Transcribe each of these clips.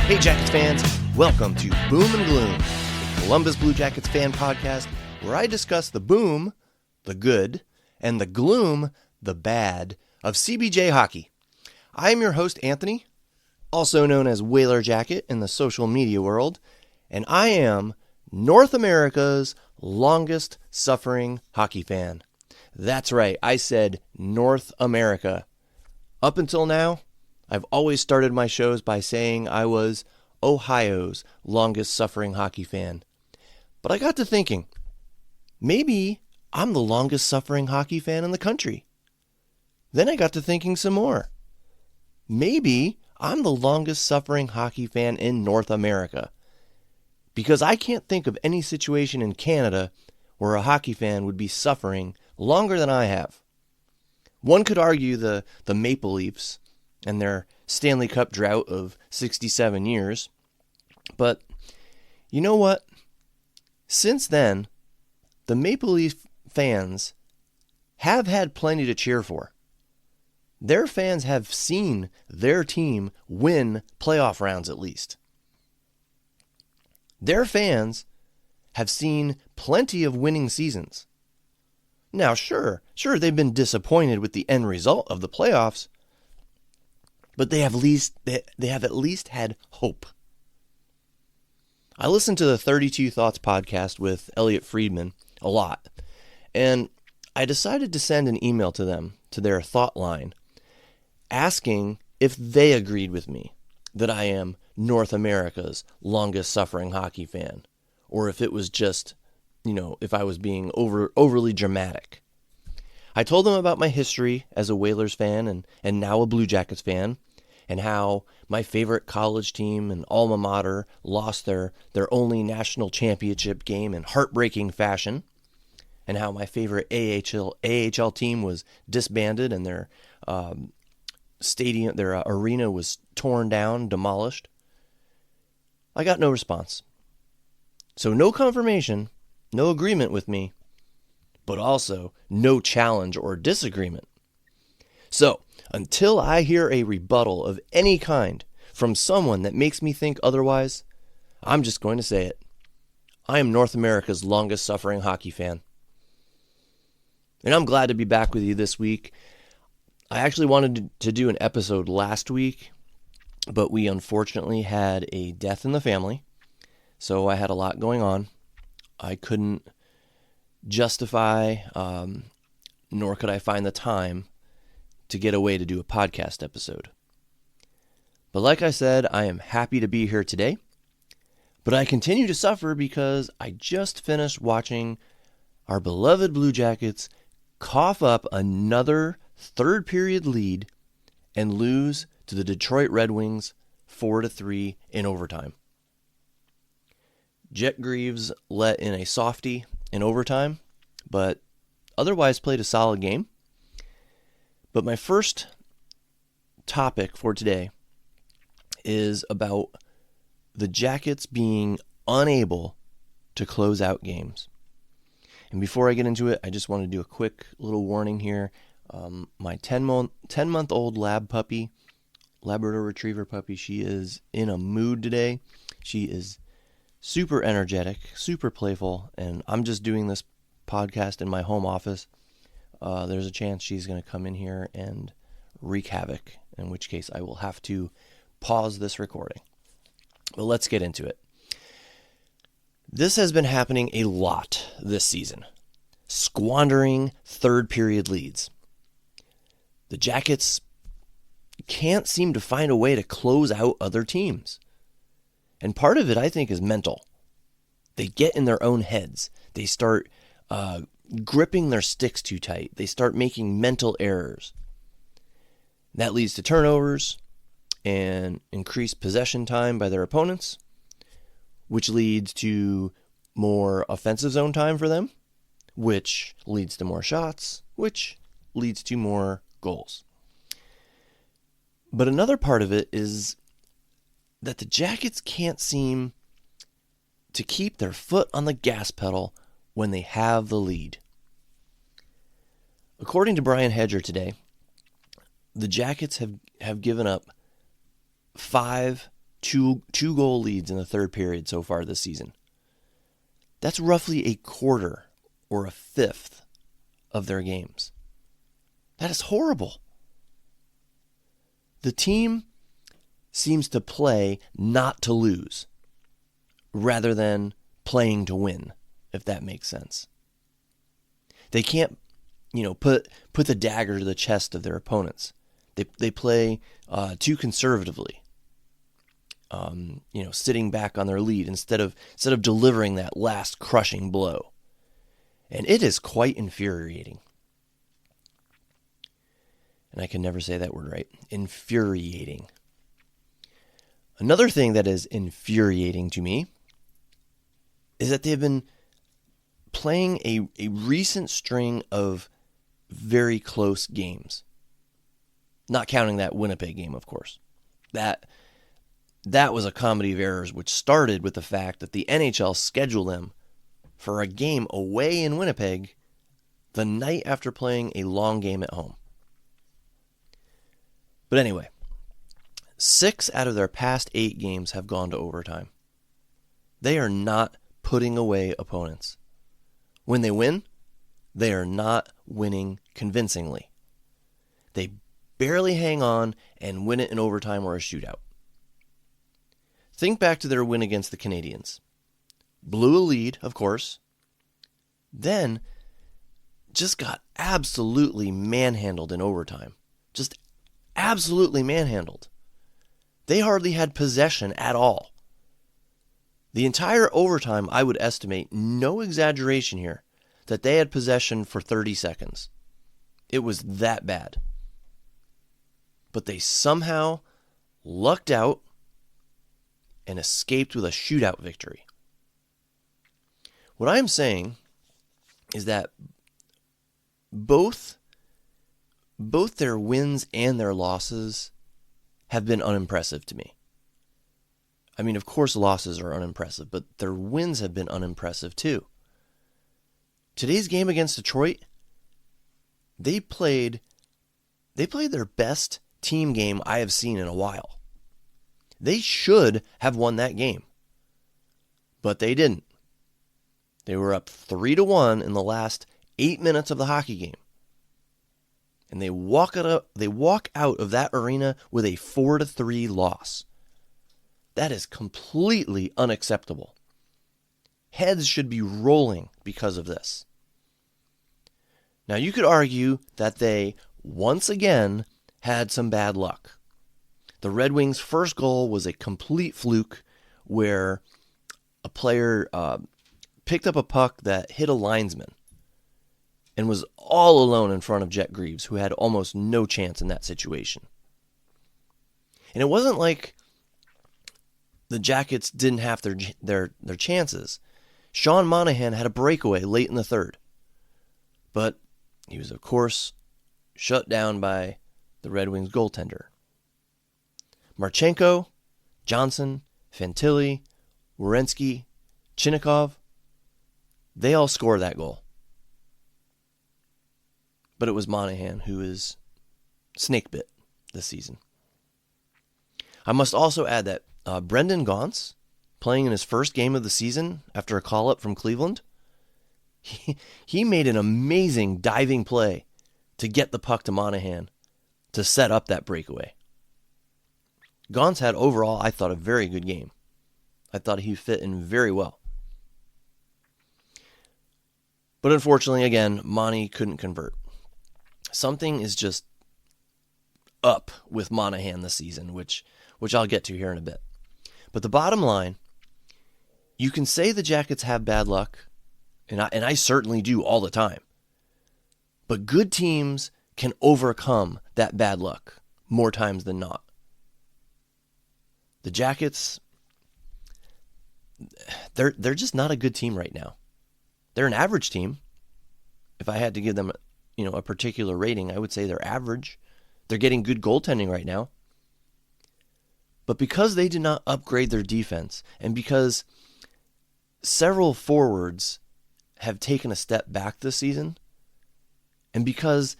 Hey Jackets fans, welcome to Boom and Gloom, a Columbus Blue Jackets fan podcast where I discuss the boom, the good, and the gloom, the bad, of CBJ hockey. I am your host Anthony, also known as Whaler Jacket in the social media world, and I am North America's longest suffering hockey fan. That's right, I said North America. Up until now, I've always started my shows by saying I was Ohio's longest suffering hockey fan. But I got to thinking, maybe I'm the longest suffering hockey fan in the country. Then I got to thinking some more. Maybe I'm the longest suffering hockey fan in North America. Because I can't think of any situation in Canada where a hockey fan would be suffering longer than I have. One could argue the Maple Leafs and their Stanley Cup drought of 67 years. But you know what? Since then, the Maple Leaf fans have had plenty to cheer for. Their fans have seen their team win playoff rounds at least. Their fans have seen plenty of winning seasons. Now, sure, they've been disappointed with the end result of the playoffs, but they have at least had hope. I listened to the 32 Thoughts podcast with Elliot Friedman a lot, and I decided to send an email to them, to their thought line, asking if they agreed with me that I am North America's longest suffering hockey fan, or if it was just, if I was being overly dramatic. I told them about my history as a Whalers fan and now a Blue Jackets fan, and how my favorite college team and alma mater lost their only national championship game in heartbreaking fashion, and how my favorite AHL team was disbanded and their arena was torn down, demolished. I got no response. So no confirmation, no agreement with me, but also no challenge or disagreement. So, until I hear a rebuttal of any kind from someone that makes me think otherwise, I'm just going to say it. I am North America's longest suffering hockey fan. And I'm glad to be back with you this week. I actually wanted to do an episode last week, but we unfortunately had a death in the family, so I had a lot going on. I couldn't justify, nor could I find the time to get away to do a podcast episode. But like I said, I am happy to be here today, but I continue to suffer because I just finished watching our beloved Blue Jackets cough up another third period lead and lose to the Detroit Red Wings 4-3 in overtime. Jet Greaves let in a softie in overtime, but otherwise played a solid game. But my first topic for today is about the Jackets being unable to close out games. And before I get into it, I just want to do a quick little warning here. My 10-month-old Labrador Retriever puppy, she is in a mood today. She is super energetic, super playful, and I'm just doing this podcast in my home office. There's a chance she's going to come in here and wreak havoc, in which case I will have to pause this recording. But let's get into it. This has been happening a lot this season. Squandering third period leads. The Jackets can't seem to find a way to close out other teams. And part of it, I think, is mental. They get in their own heads. They start gripping their sticks too tight. They start making mental errors. That leads to turnovers and increased possession time by their opponents, which leads to more offensive zone time for them, which leads to more shots, which leads to more goals. But another part of it is that the Jackets can't seem to keep their foot on the gas pedal when they have the lead. According to Brian Hedger today, the Jackets have given up 5 two goal leads in the third period so far this season. That's roughly a quarter or a fifth of their games. That is horrible. The team seems to play not to lose rather than playing to win, if that makes sense. They can't, put the dagger to the chest of their opponents. They play too conservatively. Sitting back on their lead instead of delivering that last crushing blow. And it is quite infuriating. And I can never say that word right. Infuriating. Another thing that is infuriating to me is that they've been playing a recent string of very close games. Not counting that Winnipeg game, of course. That was a comedy of errors, which started with the fact that the NHL scheduled them for a game away in Winnipeg the night after playing a long game at home. But anyway, 6 out of their past 8 games have gone to overtime. They are not putting away opponents. When they win, they are not winning convincingly. They barely hang on and win it in overtime or a shootout. Think back to their win against the Canadiens. Blew a lead, of course. Then just got absolutely manhandled in overtime. Just absolutely manhandled. They hardly had possession at all. The entire overtime, I would estimate, no exaggeration here, that they had possession for 30 seconds. It was that bad. But they somehow lucked out and escaped with a shootout victory. What I'm saying is that both their wins and their losses have been unimpressive to me. I mean, of course losses are unimpressive, but their wins have been unimpressive too. Today's game against Detroit, they played their best team game I have seen in a while. They should have won that game, but they didn't. They were up 3-1 in the last 8 minutes of the hockey game. And they walk out of that arena with a 4-3 loss. That is completely unacceptable. Heads should be rolling because of this. Now, you could argue that they, once again, had some bad luck. The Red Wings' first goal was a complete fluke where a player picked up a puck that hit a linesman and was all alone in front of Jet Greaves, who had almost no chance in that situation. And it wasn't like the Jackets didn't have their chances. Sean Monahan had a breakaway late in the third, but he was, of course, shut down by the Red Wings goaltender. Marchenko, Johnson, Fantilli, Werenski, Chinakhov, they all scored that goal. But it was Monahan who is snake bit this season. I must also add that Brendan Gaunce, playing in his first game of the season after a call-up from Cleveland, he made an amazing diving play to get the puck to Monahan to set up that breakaway. Gaunce had overall, I thought, a very good game. I thought he fit in very well. But unfortunately, again, Monty couldn't convert. Something is just up with Monahan this season, which I'll get to here in a bit. But the bottom line, you can say the Jackets have bad luck, and I certainly do all the time. But good teams can overcome that bad luck more times than not. The Jackets, they're just not a good team right now. They're an average team. If I had to give them, a particular rating, I would say they're average. They're getting good goaltending right now. But because they did not upgrade their defense, and because several forwards have taken a step back this season, and because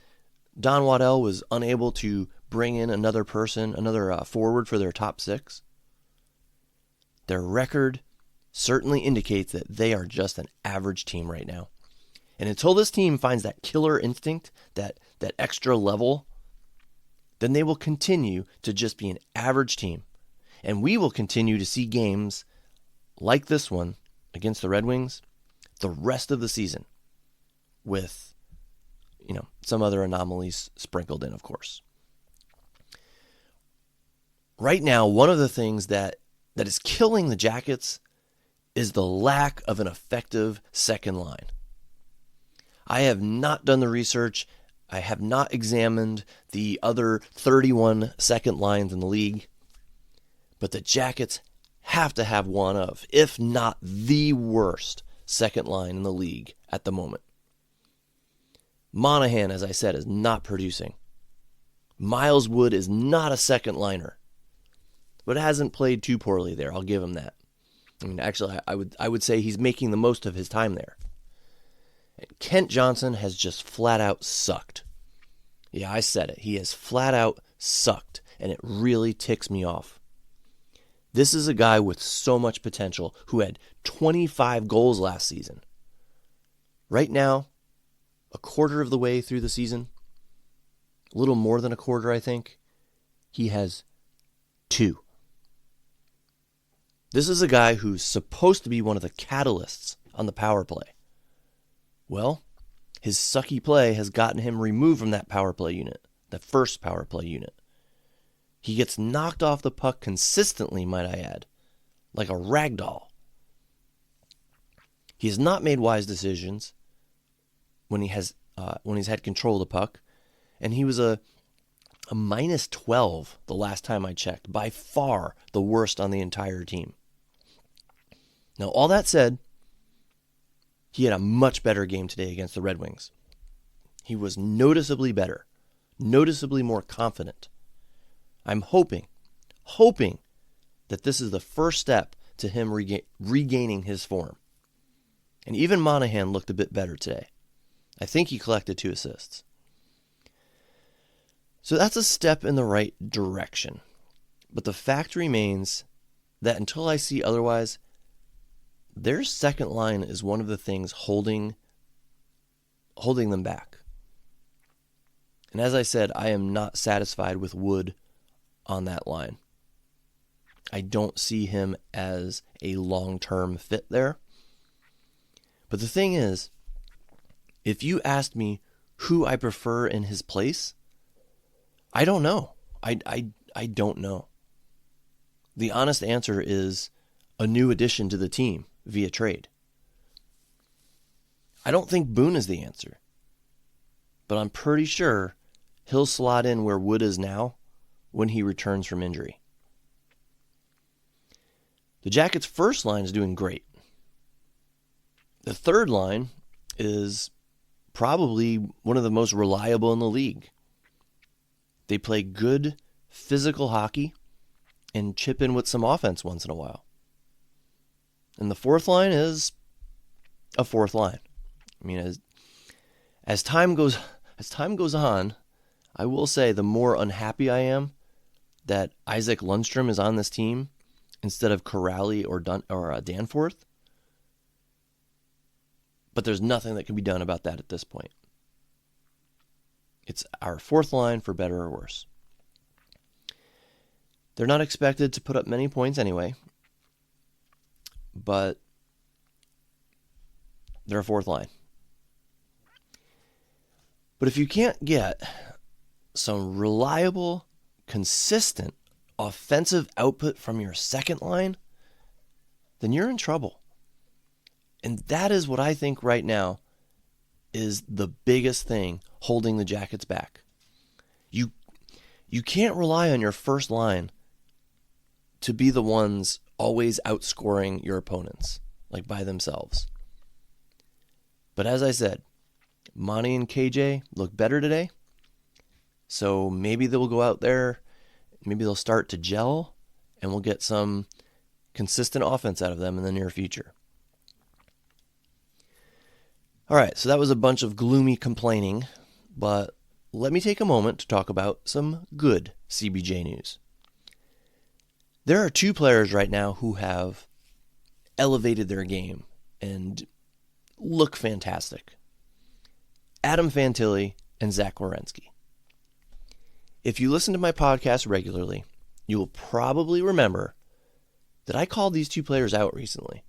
Don Waddell was unable to bring in another forward for their top six, Their record certainly indicates that they are just an average team right now. And until this team finds that killer instinct, that extra level, then they will continue to just be an average team. And we will continue to see games like this one against the Red Wings the rest of the season with, some other anomalies sprinkled in, of course. Right now, one of the things that is killing the Jackets is the lack of an effective second line. I have not done the research. I have not examined the other 31 second lines in the league. But the Jackets have to have one of, if not the worst, second line in the league at the moment. Monahan, as I said, is not producing. Miles Wood is not a second liner, but hasn't played too poorly there. I'll give him that. Actually, I would say he's making the most of his time there. And Kent Johnson has just flat out sucked. Yeah, I said it. He has flat out sucked, and it really ticks me off. This is a guy with so much potential who had 25 goals last season. Right now, a quarter of the way through the season, a little more than a quarter, I think, he has 2. This is a guy who's supposed to be one of the catalysts on the power play. Well, his sucky play has gotten him removed from that power play unit, the first power play unit. He gets knocked off the puck consistently, might I add, like a rag doll. He has not made wise decisions when he's had control of the puck, and he was a minus 12 the last time I checked, by far the worst on the entire team. Now, all that said, he had a much better game today against the Red Wings. He was noticeably better, noticeably more confident. I'm hoping that this is the first step to him regaining his form. And even Monahan looked a bit better today. I think he collected 2 assists. So that's a step in the right direction. But the fact remains that until I see otherwise, their second line is one of the things holding them back. And as I said, I am not satisfied with Wood on that line. I don't see him as a long-term fit there. But the thing is, if you asked me who I prefer in his place, I don't know. I don't know. The honest answer is a new addition to the team via trade. I don't think Boone is the answer, but I'm pretty sure he'll slot in where Wood is now when he returns from injury. The Jackets' first line is doing great. The third line is probably one of the most reliable in the league. They play good physical hockey and chip in with some offense once in a while. And the fourth line is a fourth line. I mean, as time goes on, I will say the more unhappy I am that Isaac Lundstrom is on this team instead of Corrali or Danforth. But there's nothing that can be done about that at this point. It's our fourth line for better or worse. They're not expected to put up many points anyway, but they're a fourth line. But if you can't get some reliable, consistent offensive output from your second line, then you're in trouble. And that is what I think right now is the biggest thing holding the Jackets back. You can't rely on your first line to be the ones always outscoring your opponents, like by themselves. But as I said, Monty and KJ look better today. So maybe they'll go out there, maybe they'll start to gel, and we'll get some consistent offense out of them in the near future. All right, so that was a bunch of gloomy complaining, but let me take a moment to talk about some good CBJ news. There are two players right now who have elevated their game and look fantastic. Adam Fantilli and Jet Greaves. If you listen to my podcast regularly, you will probably remember that I called these two players out recently.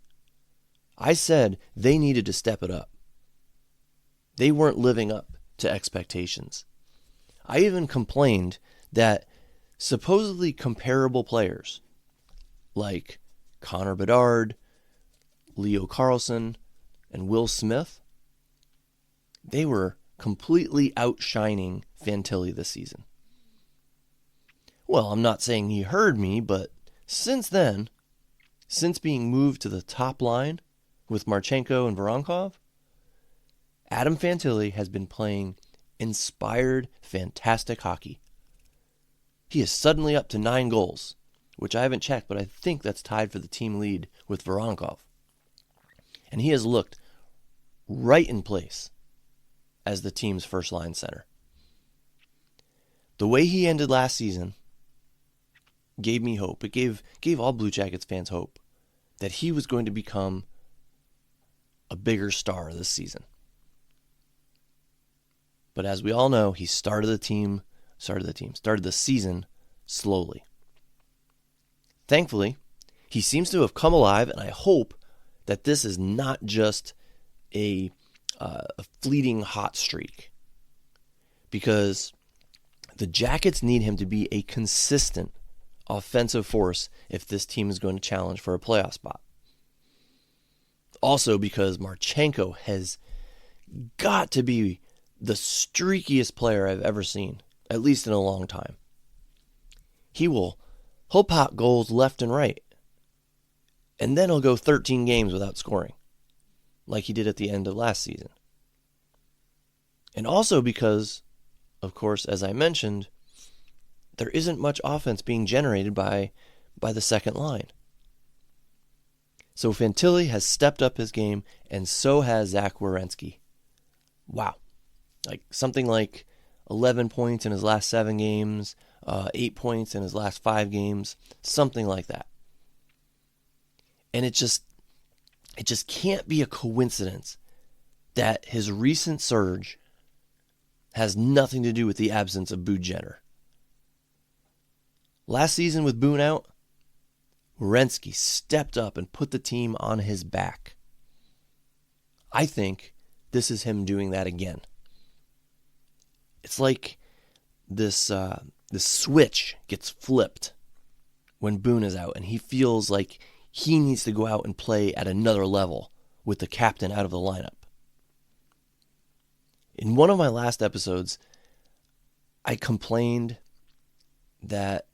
I said they needed to step it up. They weren't living up to expectations. I even complained that supposedly comparable players like Connor Bedard, Leo Carlson, and Will Smith, they were completely outshining Fantilli this season. Well, I'm not saying he heard me, but since then, since being moved to the top line with Marchenko and Voronkov, Adam Fantilli has been playing inspired, fantastic hockey. He is suddenly up to 9 goals, which I haven't checked, but I think that's tied for the team lead with Voronkov. And he has looked right in place as the team's first-line center. The way he ended last season gave me hope. It gave all Blue Jackets fans hope that he was going to become a bigger star this season. But as we all know, he started the season slowly. Thankfully, he seems to have come alive, and I hope that this is not just a fleeting hot streak, because the Jackets need him to be a consistent offensive force if this team is going to challenge for a playoff spot. Also Also, Marchenko has got to be the streakiest player I've ever seen, at least in a long time. He'll pot goals left and right, and then he'll go 13 games without scoring, like he did at the end of last season. And also because, of course, as I mentioned, there isn't much offense being generated by the second line. So Fantilli has stepped up his game, and so has Jet Greaves. Wow. Something like 11 points in his last 7 games, 8 points in his last 5 games, something like that. And it just can't be a coincidence that his recent surge has nothing to do with the absence of Boone Jenner. Last season with Boone out, Werenski stepped up and put the team on his back. I think this is him doing that again. It's like this switch gets flipped when Boone is out, and he feels like he needs to go out and play at another level with the captain out of the lineup. In one of my last episodes, I complained that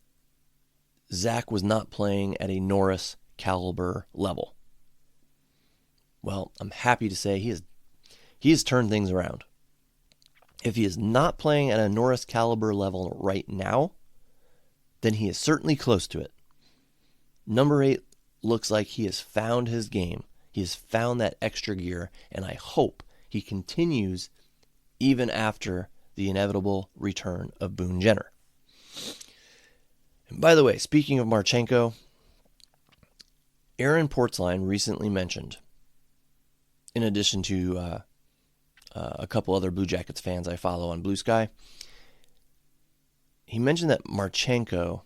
Zach was not playing at a Norris caliber level. Well, I'm happy to say he has turned things around. If he is not playing at a Norris caliber level right now, then he is certainly close to it. Number 8 looks like he has found his game. He has found that extra gear, and I hope he continues even after the inevitable return of Boone Jenner. And by the way, speaking of Marchenko, Aaron Portzline recently mentioned, in addition to a couple other Blue Jackets fans I follow on Blue Sky, he mentioned that Marchenko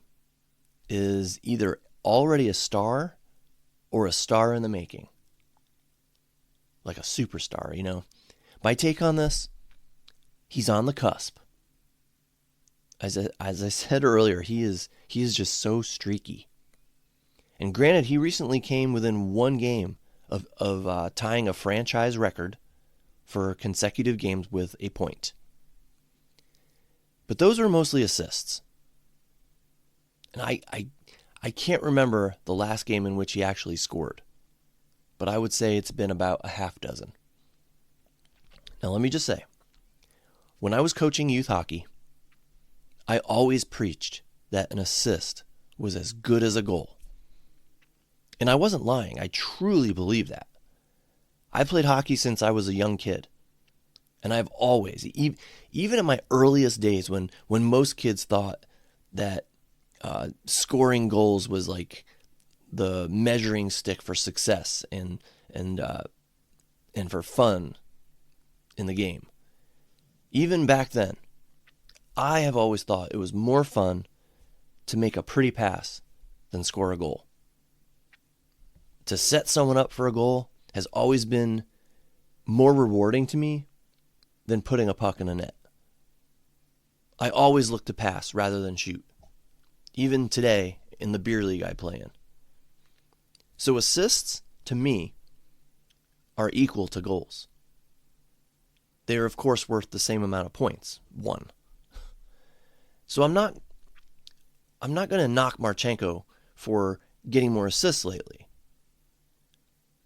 is either already a star or a star in the making. Like a superstar, you know. My take on this, he's on the cusp. As I said earlier, he is just so streaky. And granted, he recently came within 1 game of tying a franchise record for consecutive games with a point. But those were mostly assists. And I can't remember the last game in which he actually scored, but I would say it's been about a half dozen. Now let me just say, when I was coaching youth hockey, I always preached that an assist was as good as a goal. And I wasn't lying. I truly believe that. I played hockey since I was a young kid. And I've always, even in my earliest days when most kids thought that Scoring goals was like the measuring stick for success and for fun in the game. Even back then, I have always thought it was more fun to make a pretty pass than score a goal. To set someone up for a goal has always been more rewarding to me than putting a puck in a net. I always look to pass rather than shoot, even today in the beer league I play in. So assists, to me, are equal to goals. They are, of course, worth the same amount of points, 1. So I'm not going to knock Marchenko for getting more assists lately.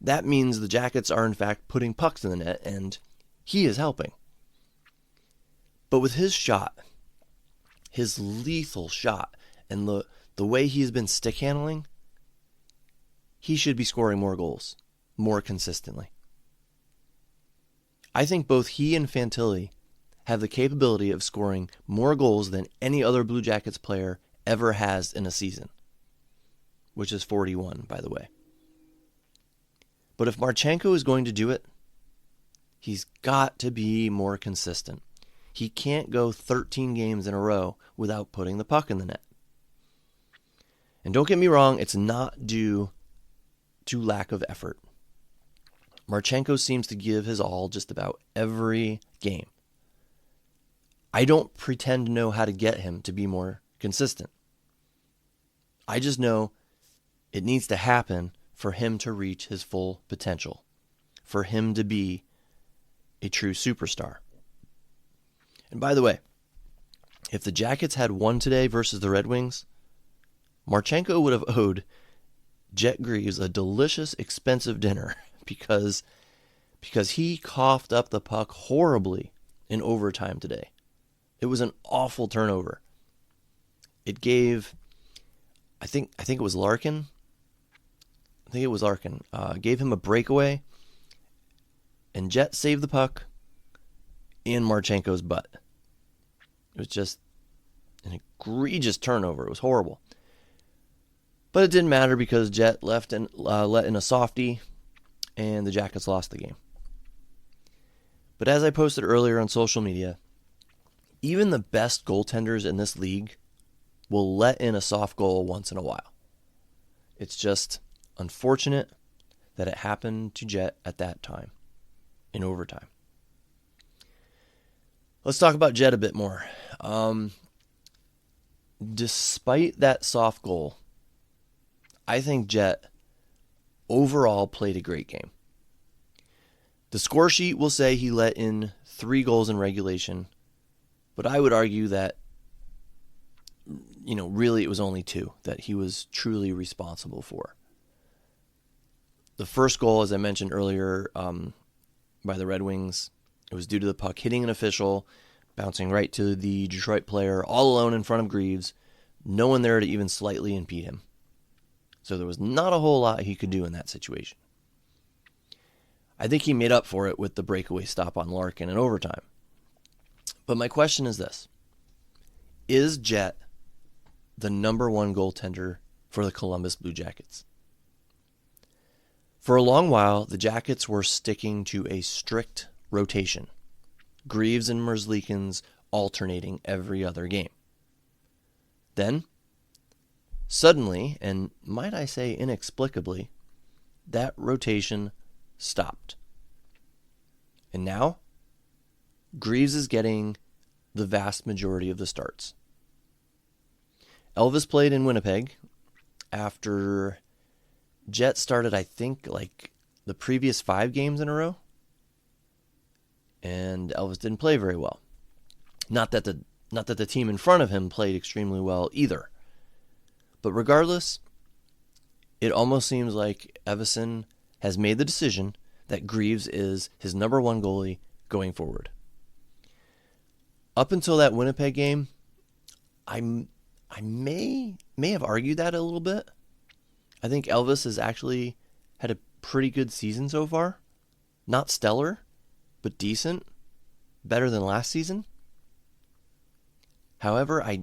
That means the Jackets are, in fact, putting pucks in the net, and he is helping. But with his shot, his lethal shot, and the way he's been stick handling, he should be scoring more goals, more consistently. I think both he and Fantilli have the capability of scoring more goals than any other Blue Jackets player ever has in a season, which is 41, by the way. But if Marchenko is going to do it, he's got to be more consistent. He can't go 13 games in a row without putting the puck in the net. And don't get me wrong, it's not due to lack of effort. Marchenko seems to give his all just about every game. I don't pretend to know how to get him to be more consistent. I just know it needs to happen for him to reach his full potential, for him to be a true superstar. And by the way, if the Jackets had won today versus the Red Wings, Marchenko would have owed Jet Greaves a delicious, expensive dinner because he coughed up the puck horribly in overtime today. It was an awful turnover. It gave, I think it was Larkin. Gave him a breakaway, and Jet saved the puck in Marchenko's butt. It was just an egregious turnover. It was horrible. But it didn't matter because Jet let in a softie, and the Jackets lost the game. But as I posted earlier on social media, even the best goaltenders in this league will let in a soft goal once in a while. It's just unfortunate that it happened to Jet at that time, in overtime. Let's talk about Jet a bit more. Despite that soft goal, I think Jet overall played a great game. The score sheet will say he let in 3 goals in regulation, but I would argue that, really it was only 2 that he was truly responsible for. The first goal, as I mentioned earlier, by the Red Wings, it was due to the puck hitting an official, bouncing right to the Detroit player, all alone in front of Greaves, no one there to even slightly impede him. So there was not a whole lot he could do in that situation. I think he made up for it with the breakaway stop on Larkin in overtime. But my question is this. Is Jet the number 1 goaltender for the Columbus Blue Jackets? For a long while, the Jackets were sticking to a strict rotation. Greaves and Merzlikins alternating every other game. Then, suddenly, and might I say inexplicably, that rotation stopped. And now, Greaves is getting the vast majority of the starts. Elvis played in Winnipeg after Jet started, I think, like the previous 5 games in a row. And Elvis didn't play very well. Not that the team in front of him played extremely well either. But regardless, it almost seems like Evason has made the decision that Greaves is his number 1 goalie going forward. Up until that Winnipeg game, I may have argued that a little bit. I think Elvis has actually had a pretty good season so far. Not stellar, but decent. Better than last season. However, I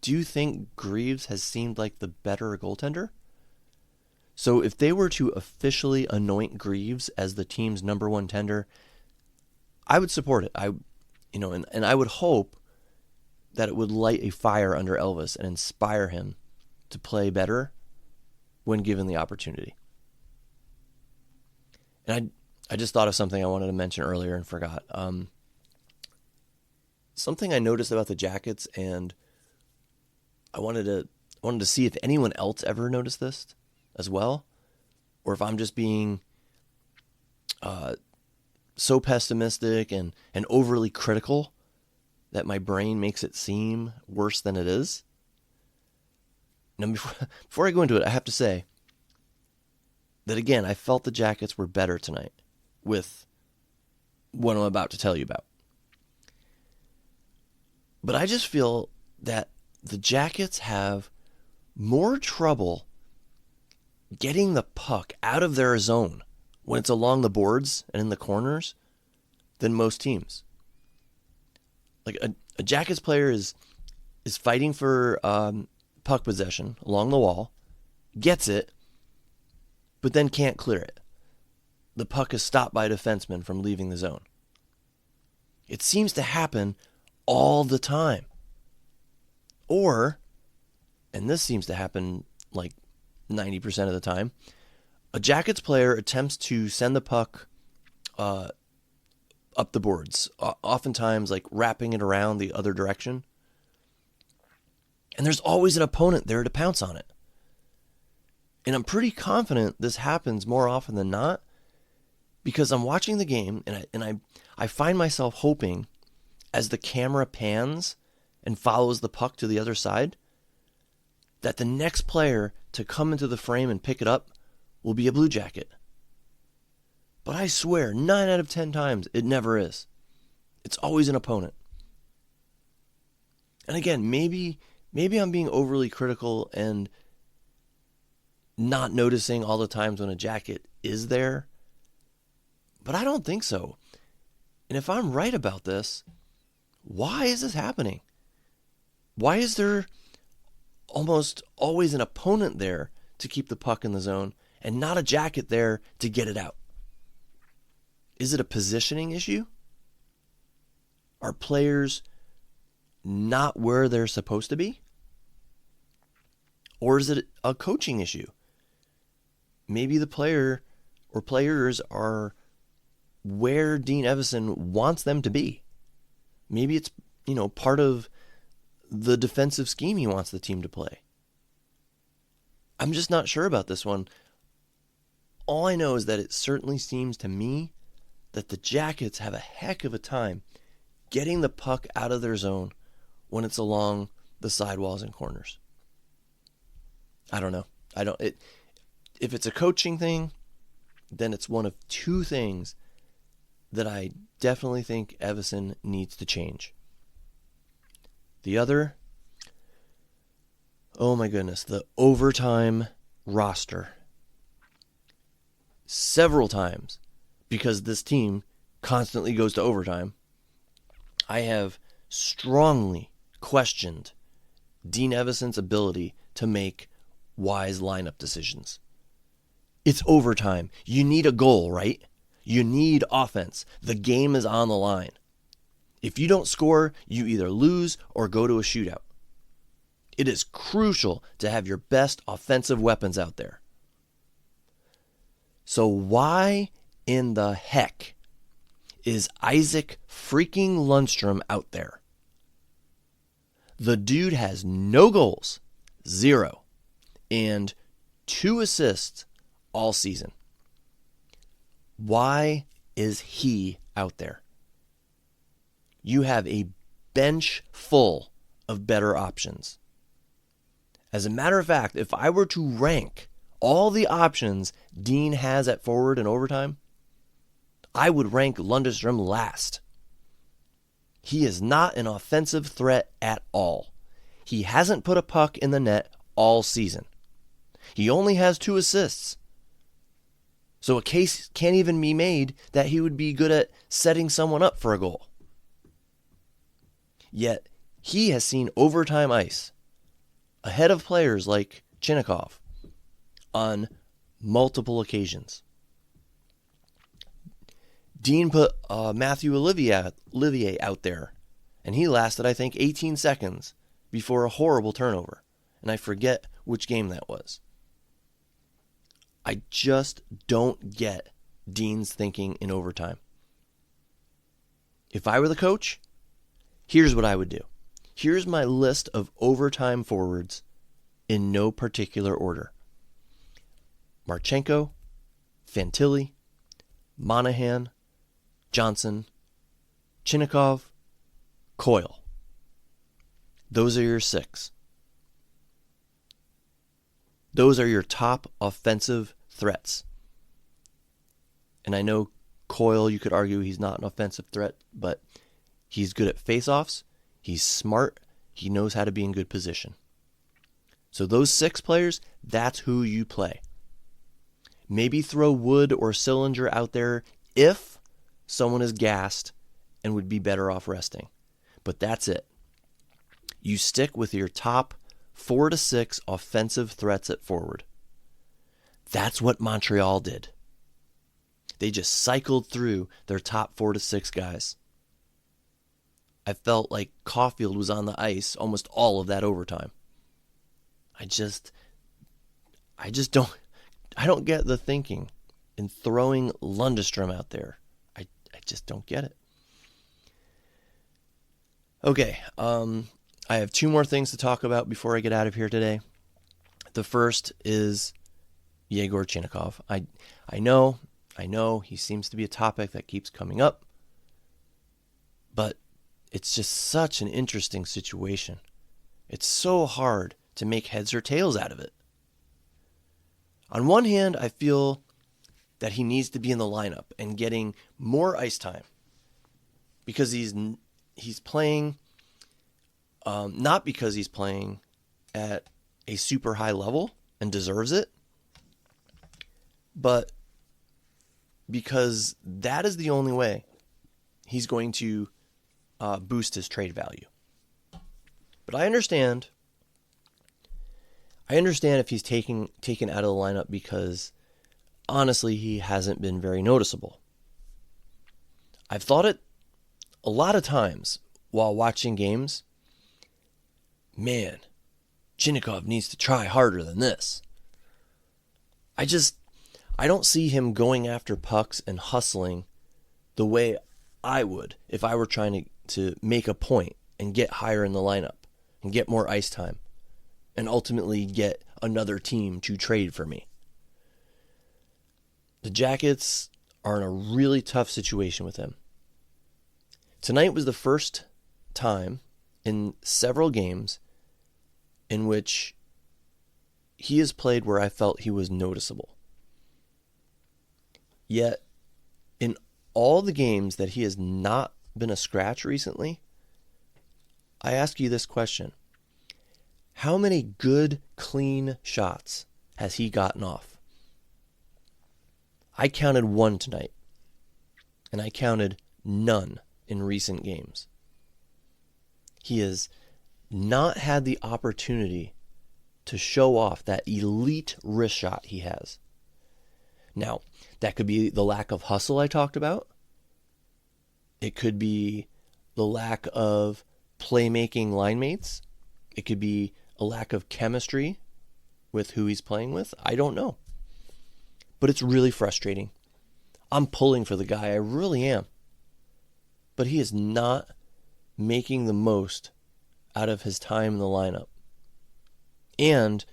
do you think Greaves has seemed like the better goaltender? So if they were to officially anoint Greaves as the team's number one tender, I would support it. And I would hope that it would light a fire under Elvis and inspire him to play better when given the opportunity. And I just thought of something I wanted to mention earlier and forgot. Something I noticed about the Jackets, and I wanted to see if anyone else ever noticed this as well, or if I'm just being so pessimistic and overly critical that my brain makes it seem worse than it is. Now, before I go into it, I have to say that, again, I felt the Jackets were better tonight with what I'm about to tell you about. But I just feel that the Jackets have more trouble getting the puck out of their zone when it's along the boards and in the corners than most teams. Like a Jackets player is fighting for puck possession along the wall, gets it, but then can't clear it. The puck is stopped by a defenseman from leaving the zone. It seems to happen all the time. Or, and this seems to happen like 90% of the time, a Jackets player attempts to send the puck up the boards, oftentimes like wrapping it around the other direction. And there's always an opponent there to pounce on it. And I'm pretty confident this happens more often than not because I'm watching the game and I find myself hoping as the camera pans and follows the puck to the other side that the next player to come into the frame and pick it up will be a Blue Jacket. But I swear, 9 out of 10 times, it never is. It's always an opponent. And again, maybe I'm being overly critical and not noticing all the times when a Jacket is there. But I don't think so. And if I'm right about this, why is this happening? Why is there almost always an opponent there to keep the puck in the zone and not a Jacket there to get it out? Is it a positioning issue? Are players not where they're supposed to be? Or is it a coaching issue? Maybe the player or players are where Dean Evason wants them to be. Maybe it's, part of the defensive scheme he wants the team to play. I'm just not sure about this one. All I know is that it certainly seems to me that the Jackets have a heck of a time getting the puck out of their zone when it's along the sidewalls and corners. I don't know. If it's a coaching thing, then it's one of two things that I definitely think Evason needs to change. The other, oh my goodness, the overtime roster. Several times, because this team constantly goes to overtime, I have strongly questioned Dean Evason's ability to make wise lineup decisions. It's overtime. You need a goal, right? You need offense. The game is on the line. If you don't score, you either lose or go to a shootout. It is crucial to have your best offensive weapons out there. So why in the heck is Isaac freaking Lundstrom out there? The dude has no goals, 0, and 2 assists all season. Why is he out there? You have a bench full of better options. As a matter of fact, if I were to rank all the options Dean has at forward and overtime, I would rank Lundstrom last. He is not an offensive threat at all. He hasn't put a puck in the net all season. He only has 2 assists. So a case can't even be made that he would be good at setting someone up for a goal. Yet, he has seen overtime ice ahead of players like Chinakhov on multiple occasions. Dean put Matthew Olivier out there, and he lasted, I think, 18 seconds before a horrible turnover. And I forget which game that was. I just don't get Dean's thinking in overtime. If I were the coach, here's what I would do. Here's my list of overtime forwards in no particular order. Marchenko, Fantilli, Monahan, Johnson, Chinakhov, Coyle. Those are your 6. Those are your top offensive threats. And I know Coyle, you could argue he's not an offensive threat, but he's good at faceoffs. He's smart. He knows how to be in good position. So those 6 players, that's who you play. Maybe throw Wood or Sillinger out there if someone is gassed and would be better off resting. But that's it. You stick with your top 4 to 6 offensive threats at forward. That's what Montreal did. They just cycled through their top 4 to 6 guys. I felt like Caulfield was on the ice almost all of that overtime. I don't get the thinking in throwing Lundestrom out there. I just don't get it. Okay, I have 2 more things to talk about before I get out of here today. The first is Yegor Chinakhov. I know he seems to be a topic that keeps coming up, but it's just such an interesting situation. It's so hard to make heads or tails out of it. On one hand, I feel that he needs to be in the lineup and getting more ice time because he's playing, not because he's playing at a super high level and deserves it, but because that is the only way he's going to boost his trade value. But I understand if he's taken out of the lineup because honestly he hasn't been very noticeable. I've thought it a lot of times while watching games. Man, Chinakhov needs to try harder than this. I don't see him going after pucks and hustling the way I would if I were trying to make a point and get higher in the lineup and get more ice time and ultimately get another team to trade for me. The Jackets are in a really tough situation with him. Tonight was the first time in several games in which he has played where I felt he was noticeable. Yet, in all the games that he has not been a scratch recently, I ask you this question. How many good, clean shots has he gotten off? I counted 1 tonight, and I counted none in recent games. He has not had the opportunity to show off that elite wrist shot he has. Now, that could be the lack of hustle I talked about. It could be the lack of playmaking line mates. It could be a lack of chemistry with who he's playing with. I don't know. But it's really frustrating. I'm pulling for the guy. I really am. But he is not making the most out of his time in the lineup. And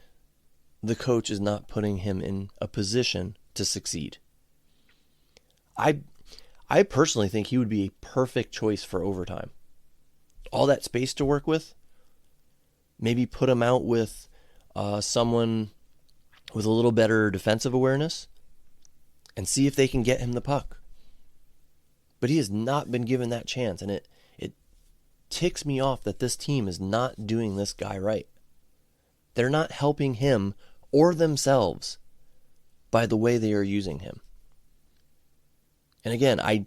the coach is not putting him in a position to succeed. I personally think he would be a perfect choice for overtime. All that space to work with, maybe put him out with someone with a little better defensive awareness and see if they can get him the puck. But he has not been given that chance, and it ticks me off that this team is not doing this guy right. They're not helping him or themselves by the way they are using him. And again, I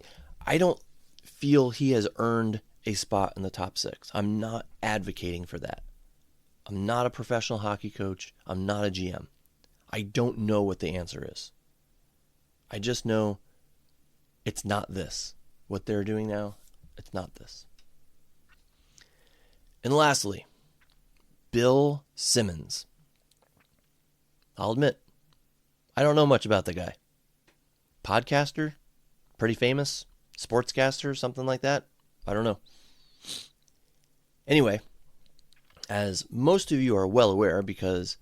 don't feel he has earned a spot in the top 6. I'm not advocating for that. I'm not a professional hockey coach. I'm not a GM. I don't know what the answer is. I just know it's not this. What they're doing now, it's not this. And lastly, Bill Simmons. I'll admit, I don't know much about the guy. Podcaster? Pretty famous? Sportscaster? Something like that? I don't know. Anyway, as most of you are well aware, because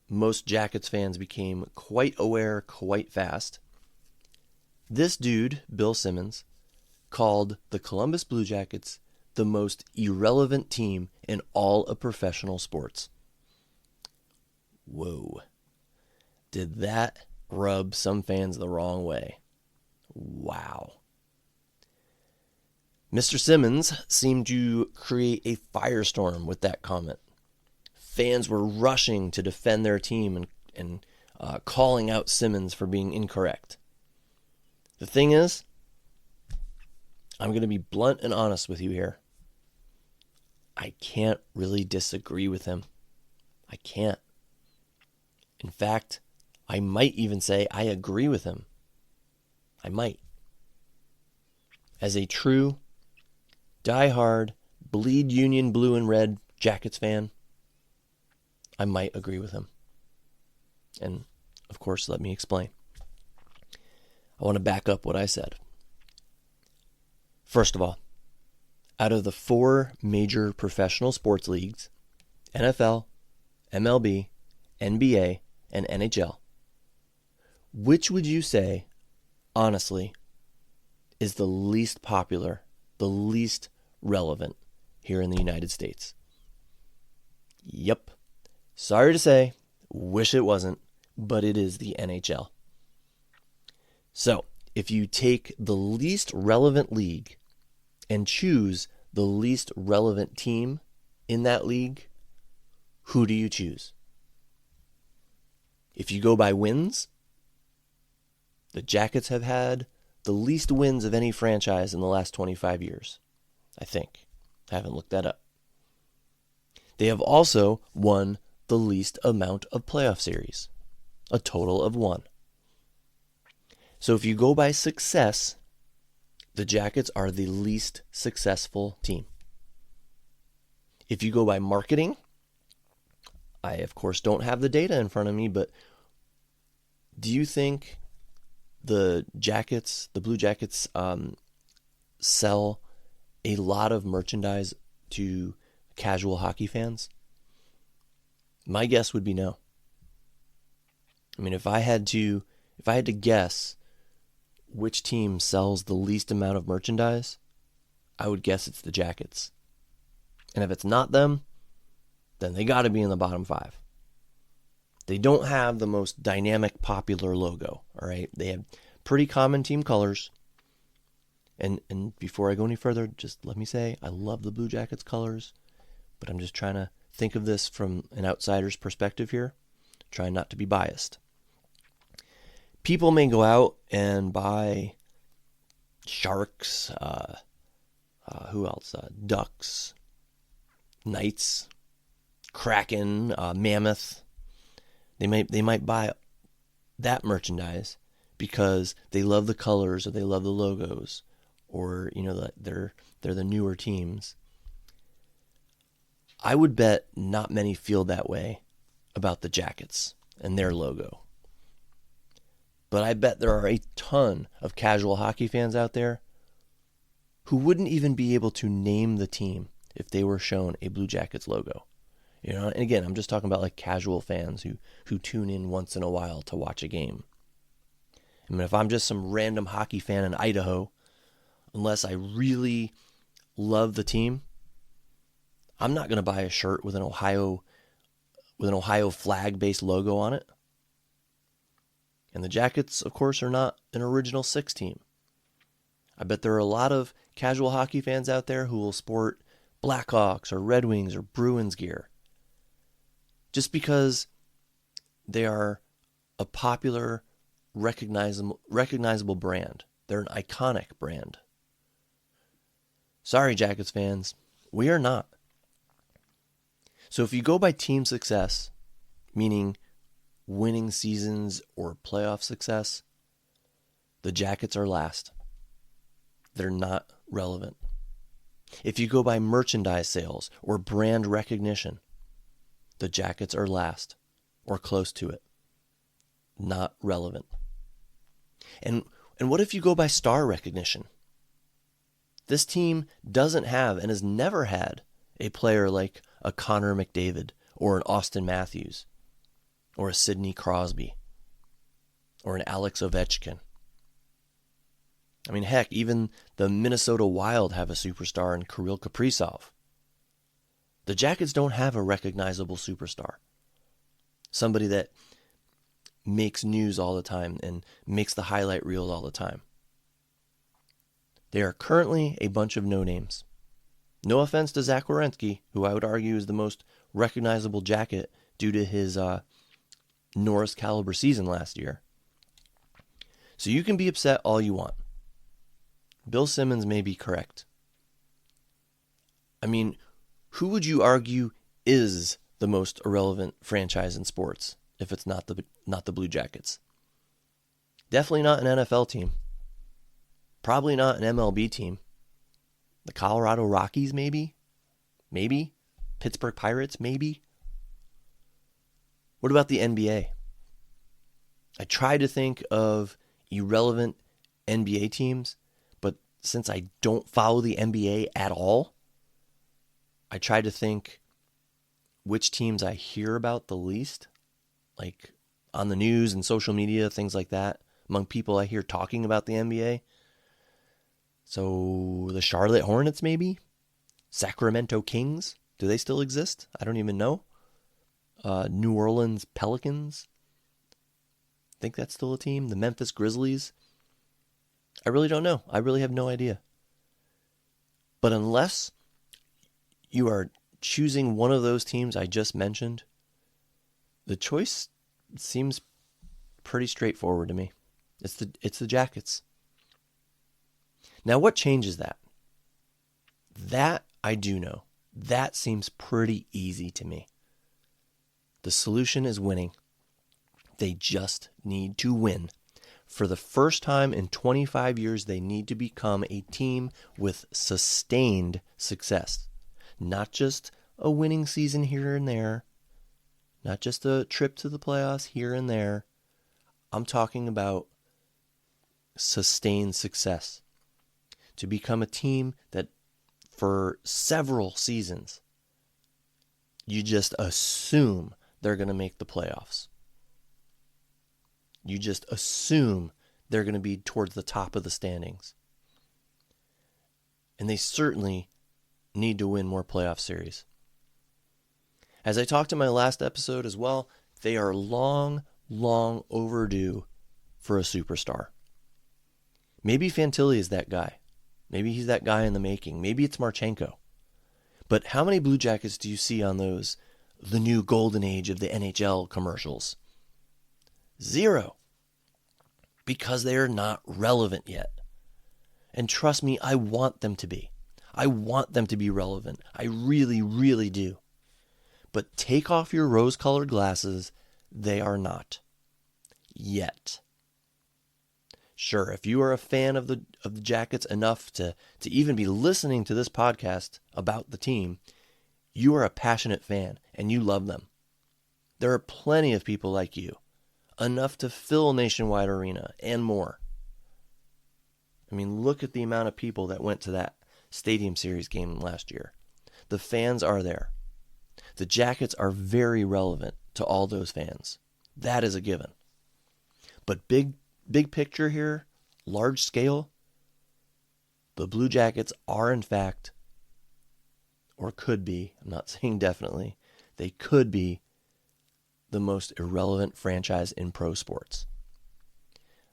most Jackets fans became quite aware quite fast, this dude, Bill Simmons, called the Columbus Blue Jackets the most irrelevant team in all of professional sports. Whoa. Did that rub some fans the wrong way? Wow. Mr. Simmons seemed to create a firestorm with that comment. Fans were rushing to defend their team and calling out Simmons for being incorrect. The thing is, I'm going to be blunt and honest with you here. I can't really disagree with him. I can't. In fact, I might even say I agree with him. I might. As a true, die-hard, bleed Union blue and red Jackets fan, I might agree with him. And, of course, let me explain. I want to back up what I said. First of all, out of the 4 major professional sports leagues, NFL, MLB, NBA, and NHL, which would you say, honestly, is the least popular, the least relevant here in the United States? Yep. Sorry to say, wish it wasn't, but it is the NHL. So, if you take the least relevant league and choose the least relevant team in that league, who do you choose? If you go by wins, the Jackets have had the least wins of any franchise in the last 25 years, I think. I haven't looked that up. They have also won the least amount of playoff series, a total of 1. So if you go by success, the Jackets are the least successful team. If you go by marketing, I, of course, don't have the data in front of me, but do you think the Jackets, the Blue Jackets, sell a lot of merchandise to casual hockey fans? My guess would be no. I mean, if I had to guess which team sells the least amount of merchandise, I would guess it's the Jackets. And if it's not them, then they got to be in the bottom 5. They don't have the most dynamic, popular logo, all right? They have pretty common team colors. And before I go any further, just let me say, I love the Blue Jackets colors, but I'm just trying to think of this from an outsider's perspective here, trying not to be biased. People may go out and buy Sharks, who else? Ducks, Knights, Kraken, Mammoth. They might buy that merchandise because they love the colors or they love the logos, or they're the newer teams. I would bet not many feel that way about the Jackets and their logo. But I bet there are a ton of casual hockey fans out there who wouldn't even be able to name the team if they were shown a Blue Jackets logo. And again, I'm just talking about like casual fans who tune in once in a while to watch a game. I mean, if I'm just some random hockey fan in Idaho, unless I really love the team, I'm not going to buy a shirt with an Ohio flag-based logo on it. And the Jackets, of course, are not an original 6 team. I bet there are a lot of casual hockey fans out there who will sport Blackhawks or Red Wings or Bruins gear just because they are a popular, recognizable brand. They're an iconic brand. Sorry, Jackets fans, we are not. So if you go by team success, meaning winning seasons or playoff success, the Jackets are last. They're not relevant. If you go by merchandise sales or brand recognition, the Jackets are last or close to it. Not relevant. And what if you go by star recognition? This team doesn't have and has never had a player like a Connor McDavid or an Austin Matthews or a Sidney Crosby or an Alex Ovechkin. I mean, heck, even the Minnesota Wild have a superstar in Kirill Kaprizov. The Jackets don't have a recognizable superstar. Somebody that makes news all the time and makes the highlight reel all the time. They are currently a bunch of no-names. No offense to Jet Greaves, who I would argue is the most recognizable Jacket due to his Norris caliber season last year. So you can be upset all you want. Bill Simmons may be correct. I mean, who would you argue is the most irrelevant franchise in sports if it's not the Blue Jackets? Definitely not an NFL team. Probably not an MLB team. The Colorado Rockies, maybe? Maybe? Pittsburgh Pirates, maybe? What about the NBA? I tried to think of irrelevant NBA teams, but since I don't follow the NBA at all, I tried to think which teams I hear about the least, like on the news and social media, things like that, among people I hear talking about the NBA. So the Charlotte Hornets, maybe? Sacramento Kings? Do they still exist? I don't even know. New Orleans Pelicans? I think that's still a team. The Memphis Grizzlies? I really don't know. I really have no idea. But unless you are choosing one of those teams I just mentioned, the choice seems pretty straightforward to me. It's the Jackets. Now, what changes that? That I do know. That seems pretty easy to me. The solution is winning. They just need to win. For the first time in 25 years, they need to become a team with sustained success. Not just a winning season here and there. Not just a trip to the playoffs here and there. I'm talking about sustained success. To become a team that for several seasons, you just assume they're going to make the playoffs. You just assume they're going to be towards the top of the standings. And they certainly need to win more playoff series. As I talked in my last episode as well, they are long overdue for a superstar. Maybe Fantilli is that guy. Maybe he's that guy in the making. Maybe it's Marchenko. But how many Blue Jackets do you see on those, the new golden age of the NHL commercials? 0. Because they are not relevant yet. And trust me, I want them to be. I want them to be relevant. I really, really do. But take off your rose-colored glasses. They are not. Yet. Sure, if you are a fan of the Jackets enough to even be listening to this podcast about the team, you are a passionate fan and you love them. There are plenty of people like you, enough to fill Nationwide Arena and more. I mean, look at the amount of people that went to that Stadium Series game last year. The fans are there. The Jackets are very relevant to all those fans. That is a given. But big picture here, large scale, the Blue Jackets are in fact, or could be, I'm not saying definitely, they could be the most irrelevant franchise in pro sports.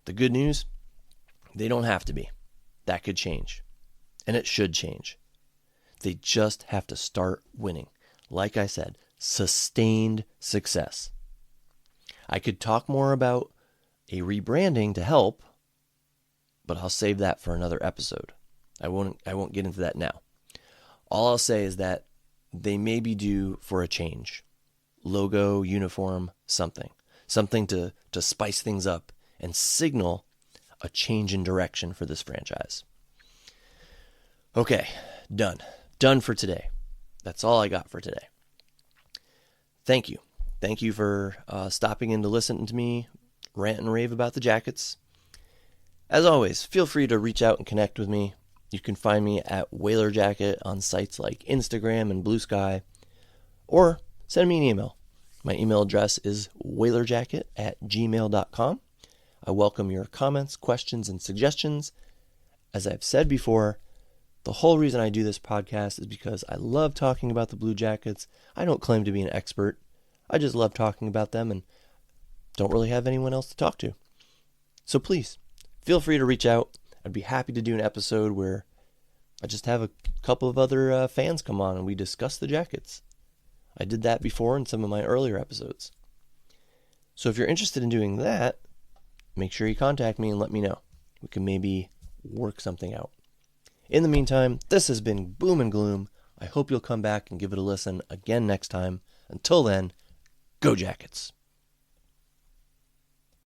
The good news, they don't have to be. That could change. And it should change. They just have to start winning. Like I said, sustained success. I could talk more about a rebranding to help, but I'll save that for another episode. I won't get into that now. All I'll say is that they may be due for a change. Logo, uniform, something to spice things up and signal a change in direction for this franchise. Okay, done for today. That's all I got for today. Thank you for stopping in to listen to me rant and rave about the Jackets. As always, feel free to reach out and connect with me. You can find me at Whaler Jacket on sites like Instagram and Blue Sky, or send me an email. My email address is whalerjacket@gmail.com. I welcome your comments, questions, and suggestions. As I've said before, the whole reason I do this podcast is because I love talking about the Blue Jackets. I don't claim to be an expert. I just love talking about them and don't really have anyone else to talk to. So please, feel free to reach out. I'd be happy to do an episode where I just have a couple of other fans come on and we discuss the Jackets. I did that before in some of my earlier episodes. So if you're interested in doing that, make sure you contact me and let me know. We can maybe work something out. In the meantime, this has been Boom and Gloom. I hope you'll come back and give it a listen again next time. Until then, go Jackets!